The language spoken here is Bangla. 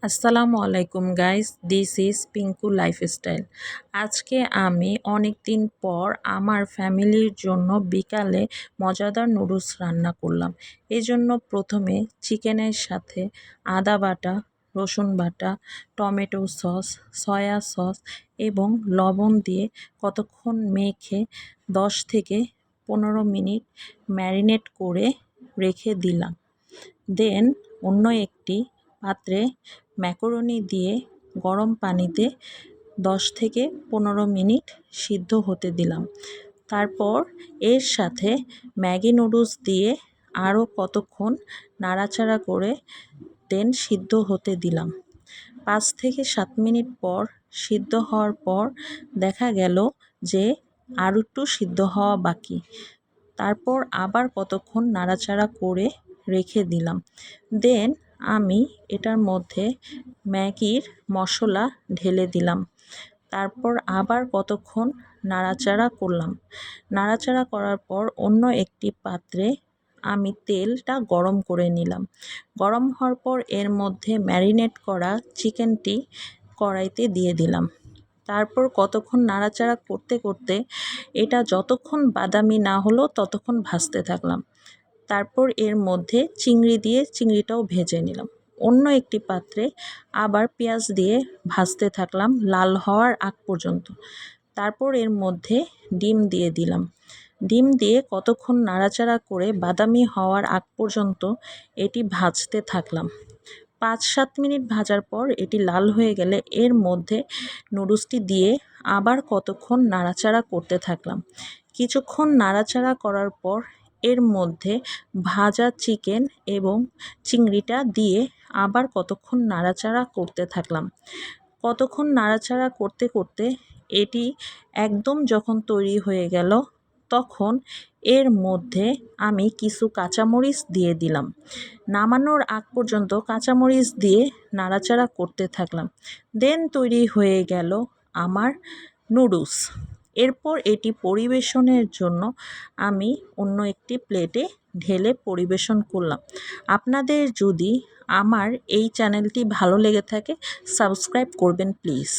আসসালামু আলাইকুম guys, this is Pinku lifestyle. আজকে আমি অনেক দিন পর আমার ফ্যামিলির জন্য বিকালে মজাদার নুডলস রান্না করলাম। এই জন্য প্রথমে চিকেনের সাথে আদা বাটা, রসুন বাটা, টমেটো সস, সয়া সস এবং লবণ দিয়ে কতক্ষণ মেখে 10 থেকে 15 মিনিট ম্যারিনেট করে রেখে দিলাম। দেন অন্য একটি পাত্রে ম্যাকারনি দিয়ে গরম পানিতে 10 থেকে 15 মিনিট সিদ্ধ হতে দিলাম। তারপর এর সাথে ম্যাগি নুডলস দিয়ে আরও কতক্ষণ নাড়াচাড়া করে দেন সিদ্ধ হতে দিলাম। 5 থেকে 7 মিনিট পর সিদ্ধ হওয়ার পর দেখা গেল যে আরও একটু সিদ্ধ হওয়া বাকি। তারপর আবার কতক্ষণ নাড়াচাড়া করে রেখে দিলাম। দেন আমি এটার মধ্যে ম্যাগির মশলা ঢেলে দিলাম। তারপর আবার কতক্ষণ নাড়াচাড়া করলাম। নাড়াচাড়া করার পর অন্য একটি পাত্রে আমি তেলটা গরম করে নিলাম। গরম হওয়ার পর এর মধ্যে ম্যারিনেট করা চিকেনটি কড়াইতে দিয়ে দিলাম। তারপর কতক্ষণ নাড়াচাড়া করতে করতে এটা যতক্ষণ বাদামি না হলো ততক্ষণ ভাজতে থাকলাম। তারপর এর মধ্যে চিংড়ি দিয়ে চিংড়িটাও ভেজে নিলাম। অন্য একটি পাত্রে আবার পেঁয়াজ দিয়ে ভাজতে থাকলাম লাল হওয়ার আগ পর্যন্ত। তারপর এর মধ্যে ডিম দিয়ে দিলাম। ডিম দিয়ে কতক্ষণ নাড়াচাড়া করে বাদামি হওয়ার আগ পর্যন্ত এটি ভাজতে থাকলাম। 5-7 মিনিট ভাজার পর এটি লাল হয়ে গেলে এর মধ্যে নুডলসটি দিয়ে আবার কতক্ষণ নাড়াচাড়া করতে থাকলাম। কিছুক্ষণ নাড়াচাড়া করার পর এর মধ্যে ভাজা চিকেন এবং চিংড়িটা দিয়ে আবার কতক্ষণ নাড়াচাড়া করতে থাকলাম। কতক্ষণ নাড়াচাড়া করতে করতে এটি একদম যখন তৈরি হয়ে গেল তখন এর মধ্যে আমি কিছু কাঁচামরিচ দিয়ে দিলাম। নামানোর আগ পর্যন্ত কাঁচামরিচ দিয়ে নাড়াচাড়া করতে থাকলাম। দেন তৈরি হয়ে গেল আমার নুডলস। এরপর এটি পরিবেশনের জন্য আমি অন্য একটি প্লেটে ঢেলে পরিবেশন করলাম। আপনাদের যদি আমার এই চ্যানেলটি ভালো লেগে থাকে সাবস্ক্রাইব করবেন প্লিজ।